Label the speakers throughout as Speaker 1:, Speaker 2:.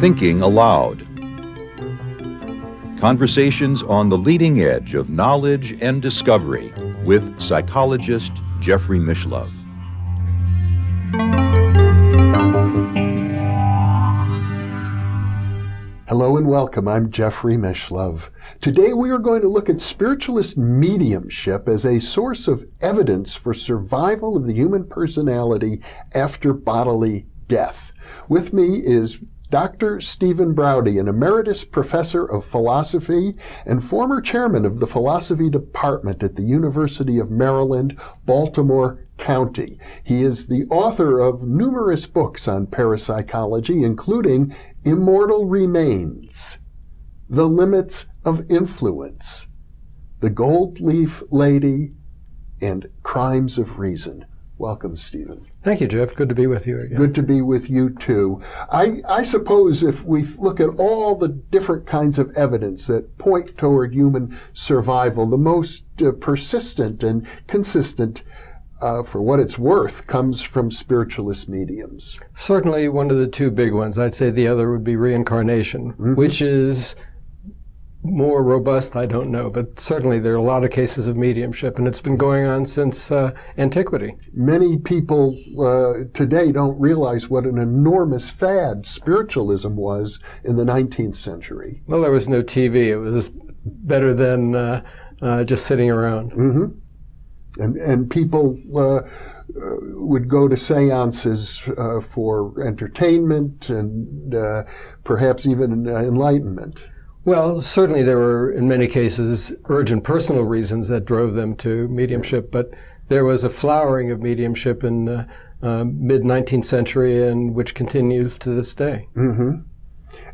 Speaker 1: Thinking Aloud. Conversations on the leading edge of knowledge and discovery with psychologist Jeffrey Mishlove.
Speaker 2: Hello and welcome. I'm Jeffrey Mishlove. Today we are going to look at spiritualist mediumship as a source of evidence for survival of the human personality after bodily death. With me is Dr. Stephen Braude, an emeritus professor of philosophy and former chairman of the philosophy department at the University of Maryland, Baltimore County. He is the author of numerous books on parapsychology, including Immortal Remains, The Limits of Influence, The Gold Leaf Lady, and Crimes of Reason. Welcome, Stephen.
Speaker 3: Thank you, Jeff. Good to be with you again.
Speaker 2: Good to be with you, too. I suppose if we look at all the different kinds of evidence that point toward human survival, the most persistent and consistent, for what it's worth, comes from spiritualist mediums.
Speaker 3: Certainly one of the two big ones. I'd say the other would be reincarnation, which is more robust, I don't know, but certainly there are a lot of cases of mediumship, and it's been going on since antiquity.
Speaker 2: Many people today don't realize what an enormous fad spiritualism was in the 19th century.
Speaker 3: Well, there was no TV. It was better than just sitting around.
Speaker 2: And people would go to seances for entertainment and perhaps even enlightenment.
Speaker 3: Well, certainly there were, in many cases, urgent personal reasons that drove them to mediumship, but there was a flowering of mediumship in the mid-19th century, and which continues to this day.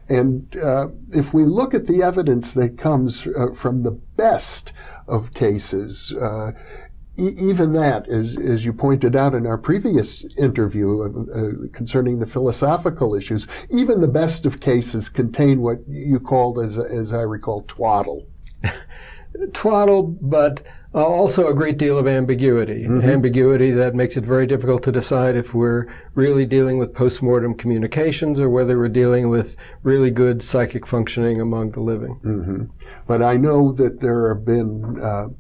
Speaker 3: And if we look at the evidence that comes from the best of cases, even that, as you pointed out in our previous interview concerning the philosophical issues, even the best of cases contain what you called, as I recall, twaddle. Twaddle, but also a great deal of ambiguity. Ambiguity that makes it very difficult to decide if we're really dealing with postmortem communications or whether we're dealing with really good psychic functioning among the living.
Speaker 2: But I know that there have been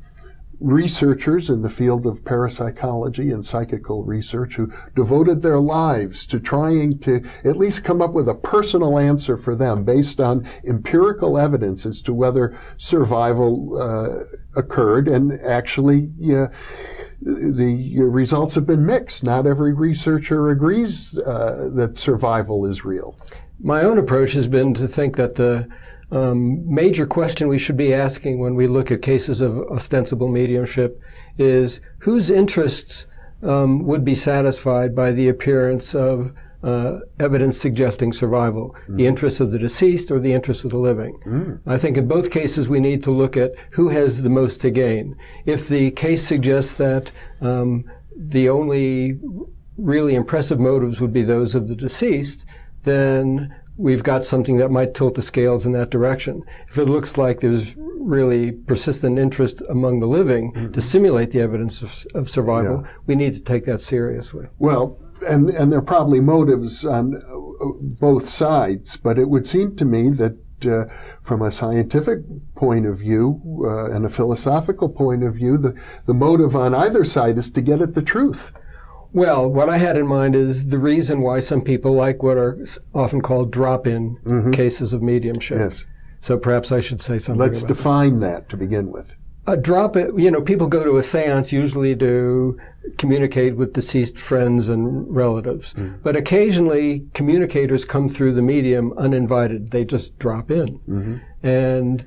Speaker 2: researchers in the field of parapsychology and psychical research who devoted their lives to trying to at least come up with a personal answer for them based on empirical evidence as to whether survival occurred. And actually, the results have been mixed. Not every researcher agrees that survival is real.
Speaker 3: My own approach has been to think that the major question we should be asking when we look at cases of ostensible mediumship is whose interests would be satisfied by the appearance of evidence suggesting survival, the interests of the deceased or the interests of the living. I think in both cases we need to look at who has the most to gain. If the case suggests that the only really impressive motives would be those of the deceased, then we've got something that might tilt the scales in that direction. If it looks like there's really persistent interest among the living to simulate the evidence of survival, we need to take that seriously.
Speaker 2: Well, and there are probably motives on both sides, but it would seem to me that from a scientific point of view and a philosophical point of view, the motive on either side is to get at the truth.
Speaker 3: Well, what I had in mind is the reason why some people like what are often called drop-in cases of mediumship.
Speaker 2: Yes.
Speaker 3: So perhaps I should say something
Speaker 2: Let's
Speaker 3: about
Speaker 2: define that to begin with.
Speaker 3: A drop-in, people go to a seance usually to communicate with deceased friends and relatives. But occasionally communicators come through the medium uninvited. They just drop in. And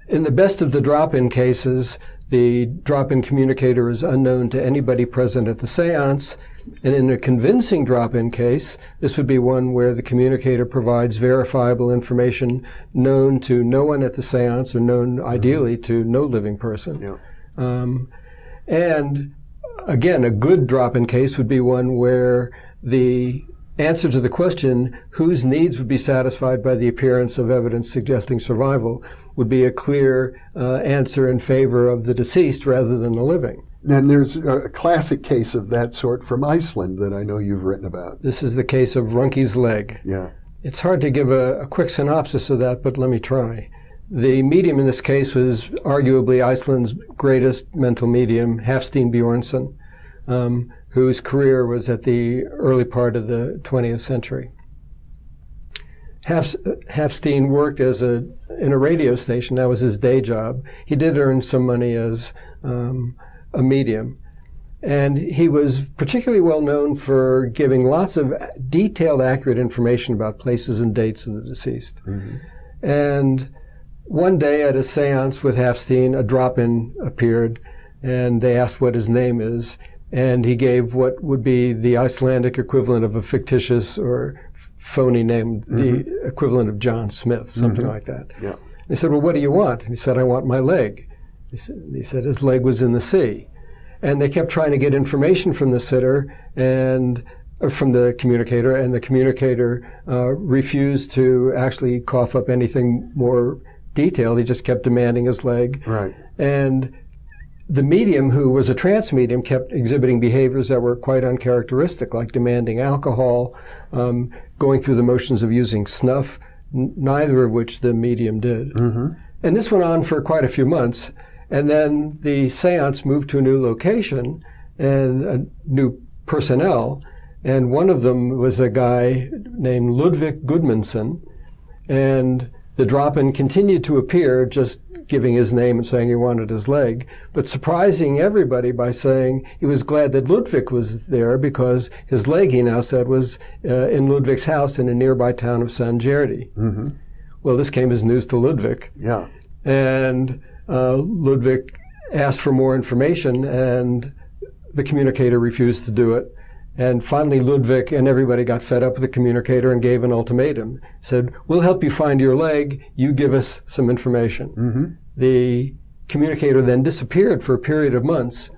Speaker 3: in the best of the drop-in cases, the drop-in communicator is unknown to anybody present at the seance. And in a convincing drop-in case, this would be one where the communicator provides verifiable information known to no one at the seance or known ideally to no living person. And again, a good drop-in case would be one where the answer to the question, whose needs would be satisfied by the appearance of evidence suggesting survival, would be a clear answer in favor of the deceased rather than the living.
Speaker 2: And there's a classic case of that sort from Iceland that I know you've written about.
Speaker 3: This is the case of Runke's leg.
Speaker 2: Yeah.
Speaker 3: It's hard to give a quick synopsis of that, but let me try. The medium in this case was arguably Iceland's greatest mental medium, Hafstein Bjornsson, whose career was at the early part of the 20th century. Hafstein worked in a radio station. That was his day job. He did earn some money as a medium. And he was particularly well known for giving lots of detailed, accurate information about places and dates of the deceased. Mm-hmm. And one day at a seance with Hafstein, a drop-in appeared, and they asked what his name is. And he gave what would be the Icelandic equivalent of a fictitious or phony name, mm-hmm. the equivalent of John Smith, something mm-hmm. like that. Yeah. They said, well, what do you want? And he said, I want my leg. He said his leg was in the sea. And they kept trying to get information from the sitter and from the communicator, and the communicator refused to actually cough up anything more detailed. He just kept demanding his leg. Right. And the medium, who was a trance medium, kept exhibiting behaviors that were quite uncharacteristic, like demanding alcohol, going through the motions of using snuff, neither of which the medium did. Mm-hmm. And this went on for quite a few months. And then the seance moved to a new location and new personnel. And one of them was a guy named Ludvig Gudmundsson. And the drop-in continued to appear, just giving his name and saying he wanted his leg, but surprising everybody by saying he was glad that Ludvig was there because his leg, he now said, was in Ludvig's house in a nearby town of Sangerdi. Mm-hmm. Well, this came as news to Ludvig. Yeah. And Ludvig asked for more information, and the communicator refused to do it. And finally, Ludvig and everybody got fed up with the communicator and gave an ultimatum. Said, we'll help you find your leg, you give us some information. Mm-hmm. The communicator then disappeared for a period of months.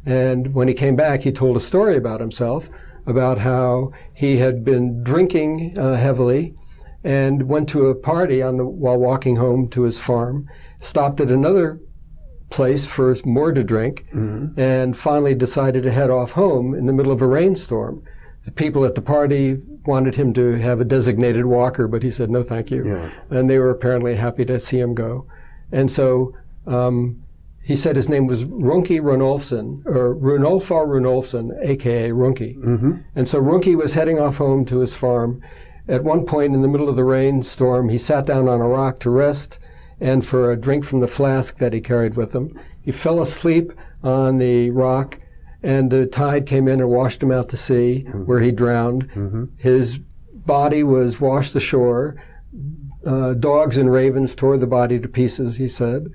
Speaker 3: And when he came back, he told a story about himself, about how he had been drinking heavily and went to a party while walking home to his farm, stopped at another place for more to drink, mm-hmm. and finally decided to head off home in the middle of a rainstorm. The people at the party wanted him to have a designated walker, but he said, no, thank you. Yeah. And they were apparently happy to see him go. And so he said his name was Runke Runolfsson, or Runolfar Runolfsson, a.k.a. Runke. Mm-hmm. And so Runke was heading off home to his farm. At one point in the middle of the rainstorm, he sat down on a rock to rest and for a drink from the flask that he carried with him. He fell asleep on the rock, and the tide came in and washed him out to sea, mm-hmm. where he drowned. Mm-hmm. His body was washed ashore. Dogs and ravens tore the body to pieces, he said.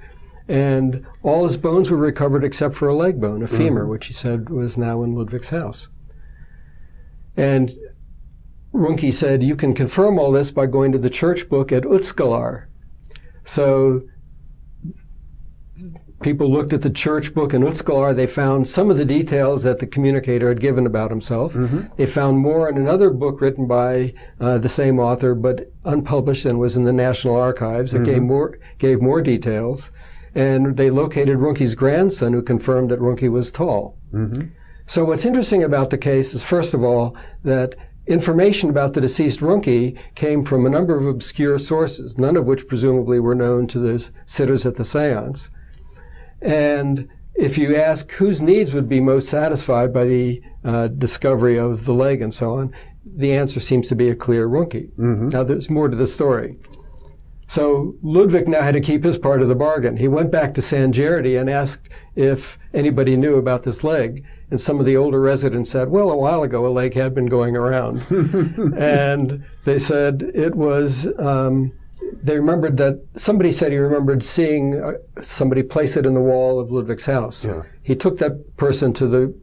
Speaker 3: And all his bones were recovered except for a leg bone, a femur, mm-hmm. which he said was now in Ludvig's house. And Runke said, you can confirm all this by going to the church book at Utskalar. So people looked at the church book in Utskalar. They found some of the details that the communicator had given about himself. Mm-hmm. They found more in another book written by the same author, but unpublished and was in the National Archives. It mm-hmm. gave more details. And they located Runke's grandson, who confirmed that Runke was tall. Mm-hmm. So what's interesting about the case is, first of all, that information about the deceased Runke came from a number of obscure sources, none of which presumably were known to the sitters at the seance. And if you ask whose needs would be most satisfied by the discovery of the leg and so on, the answer seems to be a clear Runke. Mm-hmm. Now, there's more to the story. So Ludvig now had to keep his part of the bargain. He went back to Sangerdi and asked if anybody knew about this leg. And some of the older residents said, well, a while ago, a leg had been going around. And they said it was, they remembered that, somebody said he remembered seeing somebody place it in the wall of Ludvig's house. Yeah. He took that person to the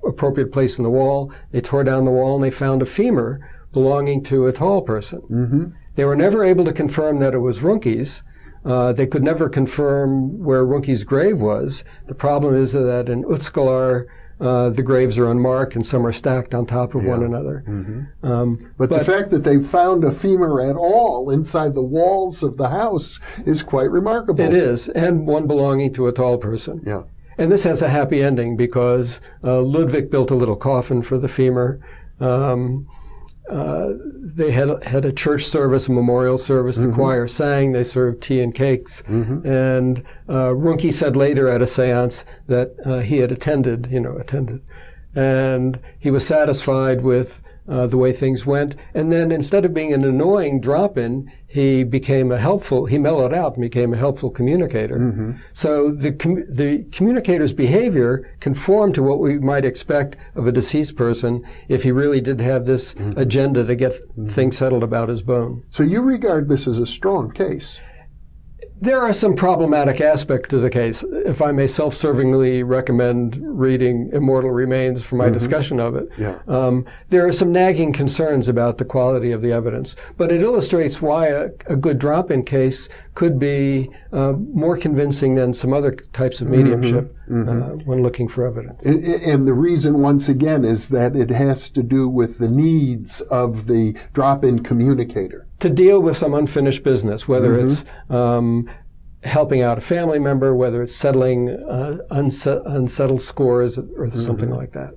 Speaker 3: appropriate place in the wall. They tore down the wall and they found a femur belonging to a tall person. Mm-hmm. They were never able to confirm that it was Runke's. They could never confirm where Runke's grave was. The problem is that in Utskalar, the graves are unmarked and some are stacked on top of one another. Mm-hmm. But the fact that they found a femur at all inside the walls of the house is quite remarkable. It is, and one belonging to a tall person. Yeah. And this has a happy ending because Ludwig built a little coffin for the femur. They had a church service, a memorial service. The choir sang. They served tea and cakes. And Runke said later at a seance that he had attended. And he was satisfied with the way things went. And then instead of being an annoying drop-in, he mellowed out and became a helpful communicator. So the communicator's behavior conformed to what we might expect of a deceased person if he really did have this agenda to get things settled about his bone.
Speaker 2: So you regard this as a strong case?
Speaker 3: There are some problematic aspects to the case. If I may self-servingly recommend reading Immortal Remains for my discussion of it, there are some nagging concerns about the quality of the evidence. But it illustrates why a good drop-in case could be more convincing than some other types of mediumship when looking for evidence.
Speaker 2: And the reason, once again, is that it has to do with the needs of the drop-in communicator.
Speaker 3: To deal with some unfinished business, whether it's helping out a family member, whether it's settling unsettled scores or something like that.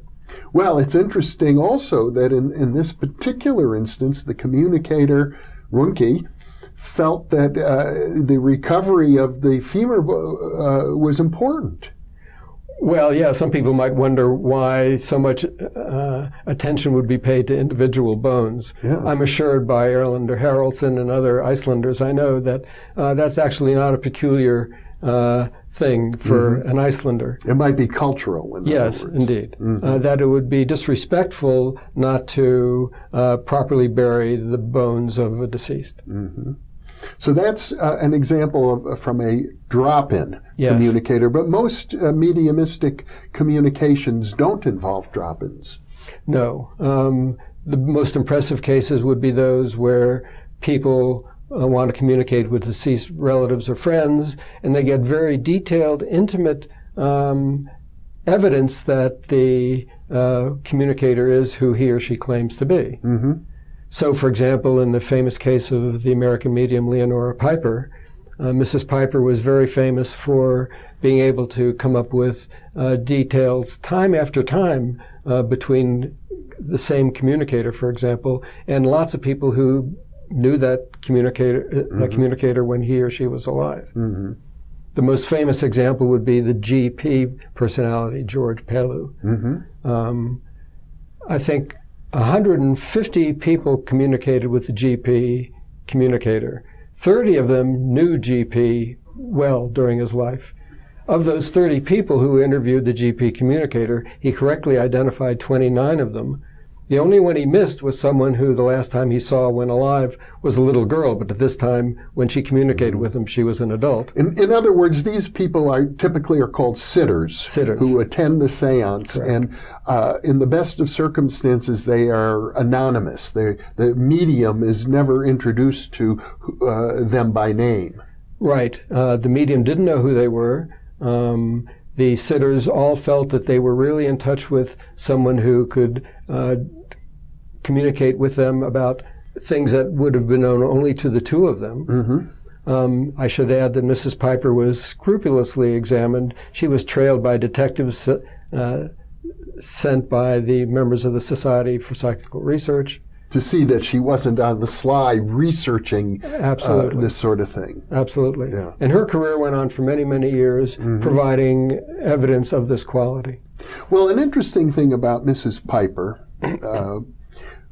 Speaker 2: Well, it's interesting also that in this particular instance, the communicator, Runke, felt that the recovery of the femur was important.
Speaker 3: Well, yeah, some people might wonder why so much attention would be paid to individual bones.
Speaker 2: Yeah.
Speaker 3: I'm assured by Erlander Haraldsson and other Icelanders I know that that's actually not a peculiar thing for an Icelander.
Speaker 2: It might be cultural, in
Speaker 3: Yes,
Speaker 2: other words.
Speaker 3: indeed. That it would be disrespectful not to properly bury the bones of a deceased.
Speaker 2: So that's an example from a drop-in communicator, but most mediumistic communications don't involve drop-ins.
Speaker 3: No. The most impressive cases would be those where people want to communicate with deceased relatives or friends, and they get very detailed, intimate evidence that the communicator is who he or she claims to be. So, for example, in the famous case of the American medium Leonora Piper, Mrs. Piper was very famous for being able to come up with details time after time between the same communicator, for example, and lots of people who knew that communicator when he or she was alive. The most famous example would be the GP personality, George Pellew. I think 150 people communicated with the GP communicator. 30 of them knew GP well during his life. Of those 30 people who interviewed the GP communicator, he correctly identified 29 of them. The only one he missed was someone who the last time he saw when alive was a little girl, but at this time, when she communicated with him, she was an adult.
Speaker 2: In other words, these people typically are called sitters who attend the seance, and in the best of circumstances, they are anonymous. The medium is never introduced to them by name.
Speaker 3: Right. The medium didn't know who they were. The sitters all felt that they were really in touch with someone who could communicate with them about things that would have been known only to the two of them. I should add that Mrs. Piper was scrupulously examined. She was trailed by detectives sent by the members of the Society for Psychical Research.
Speaker 2: To see that she wasn't on the sly researching this sort of thing.
Speaker 3: Absolutely. Yeah. And her career went on for many, many years, providing evidence of this quality.
Speaker 2: Well, an interesting thing about Mrs. Piper,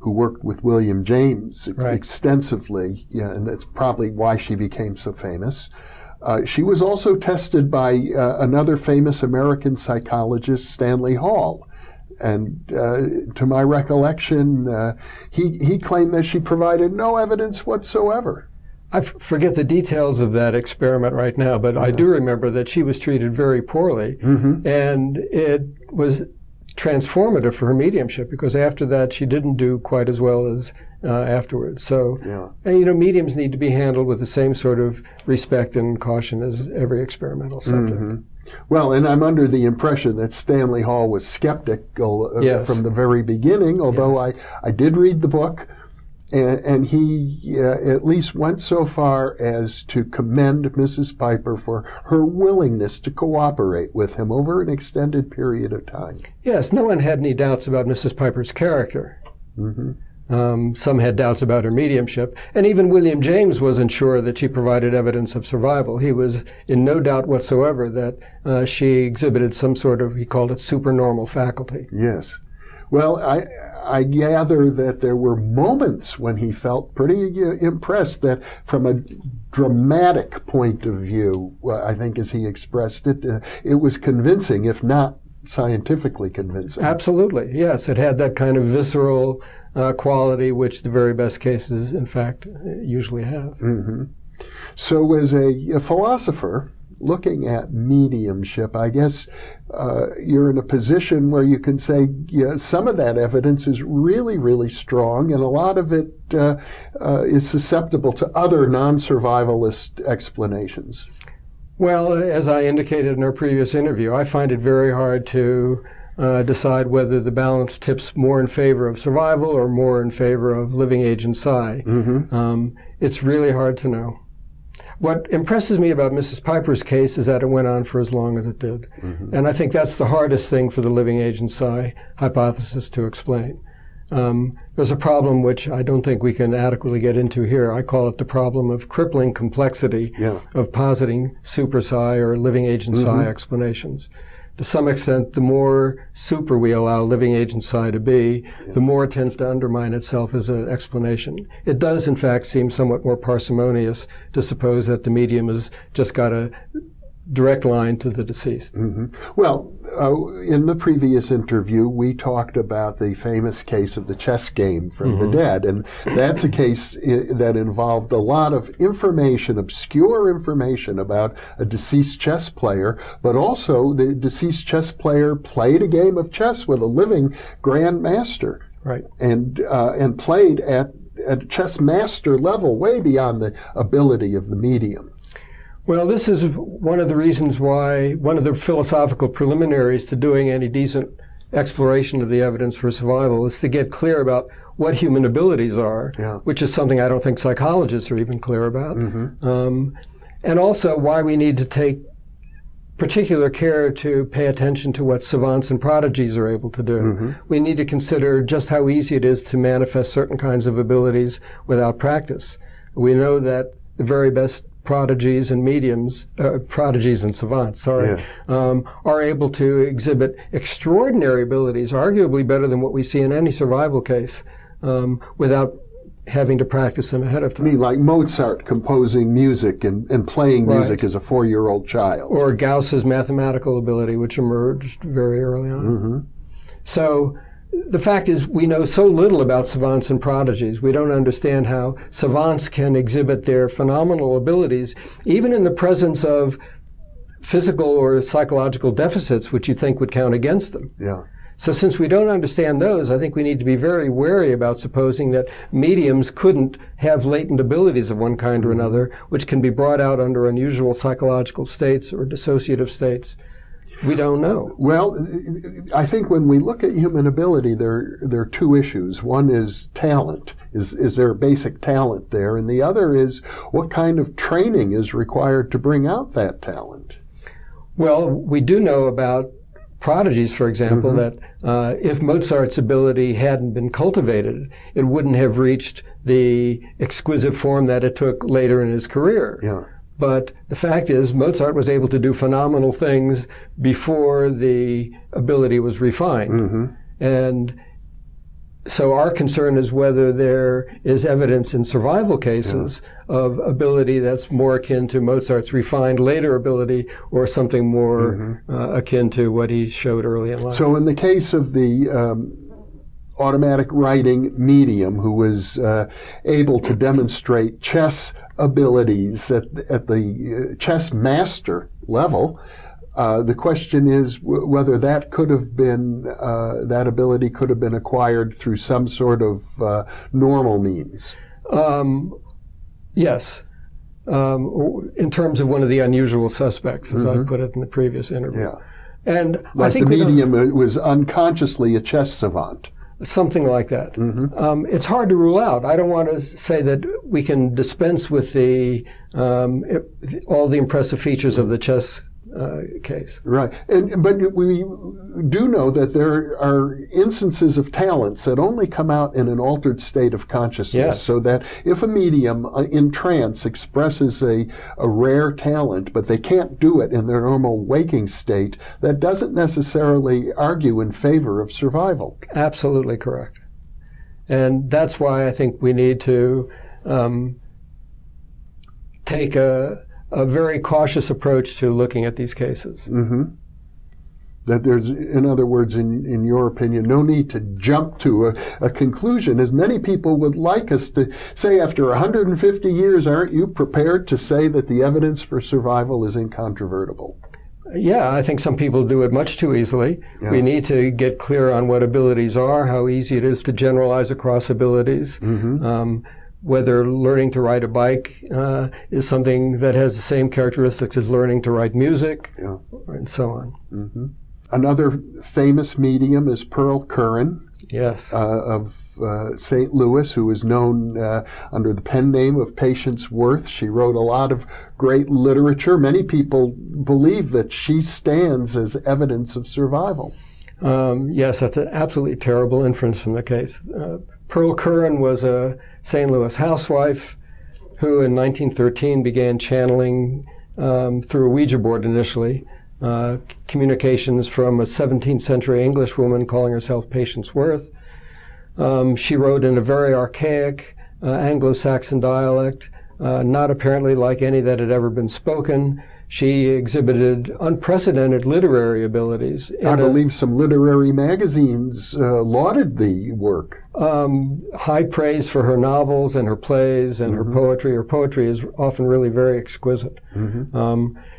Speaker 2: who worked with William James extensively, and that's probably why she became so famous. She was also tested by another famous American psychologist, Stanley Hall. And to my recollection, he claimed that she provided no evidence whatsoever.
Speaker 3: I forget the details of that experiment right now, but I do remember that she was treated very poorly, and it was transformative for her mediumship, because after that she didn't do quite as well as afterwards. So, and, mediums need to be handled with the same sort of respect and caution as every experimental subject.
Speaker 2: Well, and I'm under the impression that Stanley Hall was skeptical from the very beginning, although I did read the book, And he at least went so far as to commend Mrs. Piper for her willingness to cooperate with him over an extended period of time.
Speaker 3: Yes, no one had any doubts about Mrs. Piper's character.
Speaker 2: Mm-hmm.
Speaker 3: Some had doubts about her mediumship, and even William James wasn't sure that she provided evidence of survival. He was in no doubt whatsoever that she exhibited some sort of, he called it, supernormal faculty.
Speaker 2: Yes. Well, I gather that there were moments when he felt pretty impressed, that from a dramatic point of view, I think as he expressed it, it was convincing, if not scientifically convincing.
Speaker 3: Absolutely, yes. It had that kind of visceral quality, which the very best cases, in fact, usually have.
Speaker 2: Mm-hmm. So as a philosopher, looking at mediumship, I guess you're in a position where you can say some of that evidence is really, really strong, and a lot of it is susceptible to other non-survivalist explanations.
Speaker 3: Well, as I indicated in our previous interview, I find it very hard to decide whether the balance tips more in favor of survival or more in favor of living agent psi.
Speaker 2: Mm-hmm.
Speaker 3: It's really hard to know. What impresses me about Mrs. Piper's case is that it went on for as long as it did.
Speaker 2: Mm-hmm.
Speaker 3: And I think that's the hardest thing for the living agent psi hypothesis to explain. There's a problem which I don't think we can adequately get into here. I call it the problem of crippling complexity of positing super psi or living agent psi explanations. To some extent, the more super we allow living agent psi to be, the more it tends to undermine itself as an explanation. It does, in fact, seem somewhat more parsimonious to suppose that the medium has just got a direct line to the deceased.
Speaker 2: Mm-hmm. Well, in the previous interview, we talked about the famous case of the chess game from the dead, and that's a case that involved a lot of information, obscure information about a deceased chess player, but also the deceased chess player played a game of chess with a living grandmaster,
Speaker 3: right?
Speaker 2: And played at chess master level, way beyond the ability of the medium.
Speaker 3: Well, this is one of the reasons why, one of the philosophical preliminaries to doing any decent exploration of the evidence for survival is to get clear about what human abilities are, which is something I don't think psychologists are even clear about. And also why we need to take particular care to pay attention to what savants and prodigies are able to do. We need to consider just how easy it is to manifest certain kinds of abilities without practice. We know that the very best prodigies and mediums, prodigies and savants, are able to exhibit extraordinary abilities, arguably better than what we see in any survival case, without having to practice them ahead of time.
Speaker 2: I mean, like Mozart composing music and playing music as a 4-year-old child.
Speaker 3: Or Gauss's mathematical ability, which emerged very early on. So the fact is, we know so little about savants and prodigies. We don't understand how savants can exhibit their phenomenal abilities, even in the presence of physical or psychological deficits, which you think would count against them. So since we don't understand those, I think we need to be very wary about supposing that mediums couldn't have latent abilities of one kind or another, which can be brought out under unusual psychological states or dissociative states. We don't know.
Speaker 2: Well, I think when we look at human ability, there are two issues. One is talent. Is there a basic talent there? And the other is what kind of training is required to bring out that talent?
Speaker 3: Well, we do know about prodigies, for example, that if Mozart's ability hadn't been cultivated, it wouldn't have reached the exquisite form that it took later in his career. But the fact is, Mozart was able to do phenomenal things before the ability was refined. And so our concern is whether there is evidence in survival cases of ability that's more akin to Mozart's refined later ability or something more akin to what he showed early in life.
Speaker 2: So in the case of the automatic writing medium who was able to demonstrate chess abilities at the chess master level, the question is whether that could have been, that ability could have been acquired through some sort of normal means.
Speaker 3: Yes. In terms of one of the unusual suspects, as I put it in the previous interview. And
Speaker 2: like
Speaker 3: I think
Speaker 2: the medium was unconsciously a chess savant.
Speaker 3: Something like that. It's hard to rule out. I don't want to say that we can dispense with all the impressive features of the chess case.
Speaker 2: Right. But we do know that there are instances of talents that only come out in an altered state of consciousness.
Speaker 3: Yes.
Speaker 2: So that if a medium in trance expresses a rare talent, but they can't do it in their normal waking state, that doesn't necessarily argue in favor of survival.
Speaker 3: Absolutely correct. And that's why I think we need to take a very cautious approach to looking at these cases. That
Speaker 2: there's, in other words, in your opinion, no need to jump to a conclusion, as many people would like us to say after 150 years, aren't you prepared to say that the evidence for survival is incontrovertible?
Speaker 3: Yeah, I think some people do it much too easily.
Speaker 2: Yeah.
Speaker 3: We need to get clear on what abilities are, how easy it is to generalize across abilities. Whether learning to ride a bike is something that has the same characteristics as learning to write music, and so on.
Speaker 2: Another famous medium is Pearl Curran.
Speaker 3: Yes.
Speaker 2: Of St. Louis, who is known under the pen name of Patience Worth. She wrote a lot of great literature. Many people believe that she stands as evidence of survival.
Speaker 3: Yes, that's an absolutely terrible inference from the case. Pearl Curran was a St. Louis housewife who in 1913 began channeling through a Ouija board initially, communications from a 17th century English woman calling herself Patience Worth. She wrote in a very archaic Anglo-Saxon dialect, not apparently like any that had ever been spoken. She exhibited unprecedented literary abilities.
Speaker 2: I believe some literary magazines lauded the work.
Speaker 3: High praise for her novels and her plays and her poetry. Her poetry is often really very exquisite.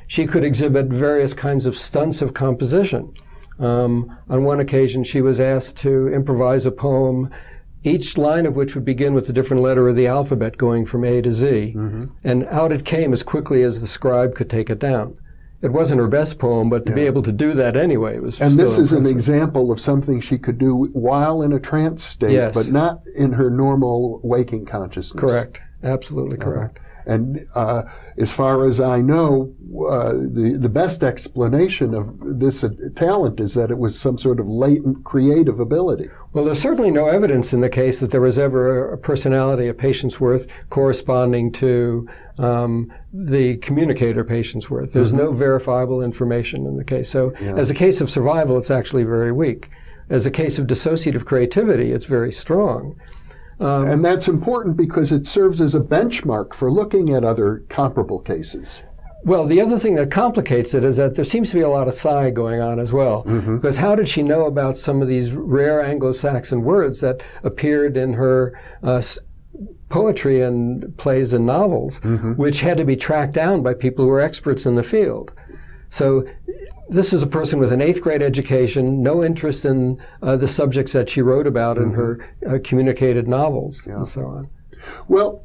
Speaker 3: She could exhibit various kinds of stunts of composition. On one occasion, she was asked to improvise a poem, each line of which would begin with a different letter of the alphabet going from A to Z. And out it came as quickly as the scribe could take it down. It wasn't her best poem, but to be able to do that anyway was
Speaker 2: And
Speaker 3: still
Speaker 2: this is
Speaker 3: impressive.
Speaker 2: an example of something she could do while in a trance state,
Speaker 3: Yes.
Speaker 2: but not in her normal waking consciousness.
Speaker 3: Correct. Absolutely correct.
Speaker 2: And as far as I know, the best explanation of this talent is that it was some sort of latent creative ability.
Speaker 3: Well, there's certainly no evidence in the case that there was ever a personality of Patience Worth corresponding to the communicator Patience Worth. There's no verifiable information in the case. So as a case of survival, it's actually very weak. As a case of dissociative creativity, it's very strong.
Speaker 2: And that's important because it serves as a benchmark for looking at other comparable cases.
Speaker 3: Well, the other thing that complicates it is that there seems to be a lot of psi going on as well. Because how did she know about some of these rare Anglo-Saxon words that appeared in her poetry and plays and novels, which had to be tracked down by people who were experts in the field? So this is a person with an 8th grade education, no interest in the subjects that she wrote about in her communicated novels and so on.
Speaker 2: Well,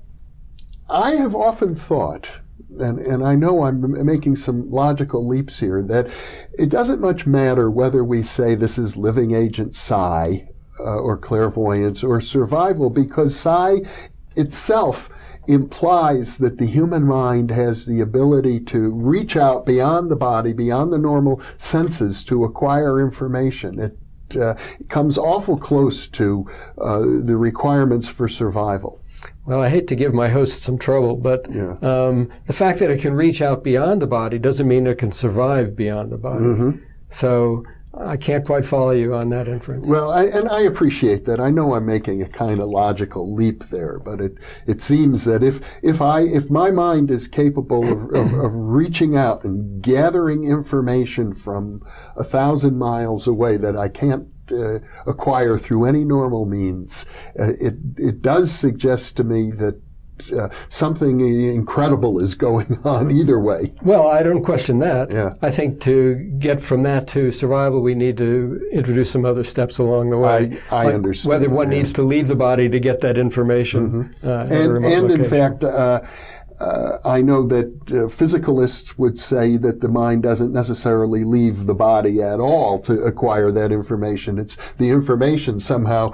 Speaker 2: I have often thought, and I know I'm making some logical leaps here, that it doesn't much matter whether we say this is living agent psi or clairvoyance or survival, because psi itself implies that the human mind has the ability to reach out beyond the body, beyond the normal senses to acquire information. It comes awful close to the requirements for survival.
Speaker 3: Well, I hate to give my host some trouble, but the fact that it can reach out beyond the body doesn't mean it can survive beyond the body. So I can't quite follow you on that inference.
Speaker 2: Well, I appreciate that. I know I'm making a kind of logical leap there, but it seems that if my mind is capable of reaching out and gathering information from 1,000 miles away that I can't acquire through any normal means, it does suggest to me that something incredible is going on either way.
Speaker 3: Well, I don't question that.
Speaker 2: Yeah.
Speaker 3: I think to get from that to survival, we need to introduce some other steps along the way.
Speaker 2: I understand.
Speaker 3: Whether one needs to leave the body to get that information.
Speaker 2: And in fact, I know that physicalists would say that the mind doesn't necessarily leave the body at all to acquire that information. It's the information somehow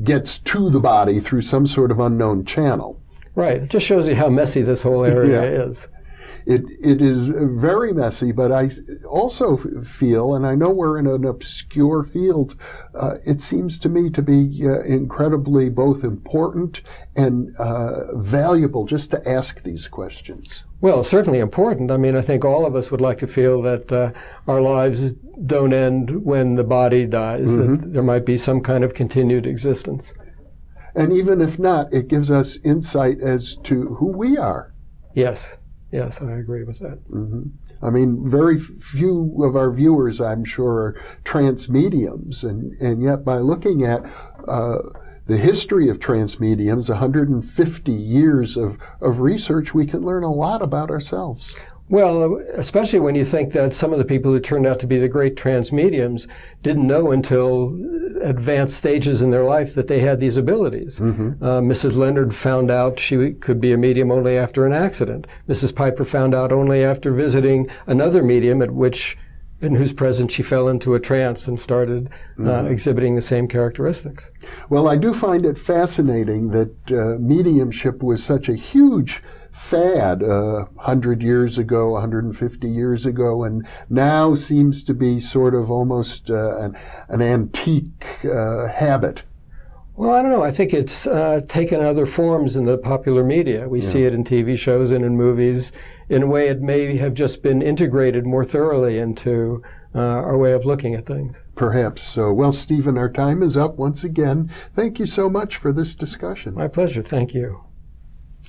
Speaker 2: gets to the body through some sort of unknown channel.
Speaker 3: Right. It just shows you how messy this whole area is.
Speaker 2: It is very messy, but I also feel, and I know we're in an obscure field, it seems to me to be incredibly both important and valuable just to ask these questions.
Speaker 3: Well, certainly important. I mean, I think all of us would like to feel that our lives don't end when the body dies, that there might be some kind of continued existence.
Speaker 2: And even if not, it gives us insight as to who we are.
Speaker 3: Yes. Yes, I agree with that.
Speaker 2: I mean, very few of our viewers, I'm sure, are trance mediums, and yet by looking at the history of trance mediums, 150 years of research, we can learn a lot about ourselves.
Speaker 3: Well, especially when you think that some of the people who turned out to be the great trance mediums didn't know until advanced stages in their life that they had these abilities. Mrs. Leonard found out she could be a medium only after an accident. Mrs. Piper found out only after visiting another medium in whose presence she fell into a trance and started exhibiting the same characteristics.
Speaker 2: Well, I do find it fascinating that mediumship was such a huge fad 100 years ago, 150 years ago, and now seems to be sort of almost an antique habit.
Speaker 3: Well, I don't know. I think it's taken other forms in the popular media. We see it in TV shows and in movies. In a way, it may have just been integrated more thoroughly into our way of looking at things.
Speaker 2: Perhaps so. Well, Stephen, our time is up once again. Thank you so much for this discussion.
Speaker 3: My pleasure. Thank you.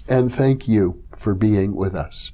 Speaker 2: And thank you for being with us.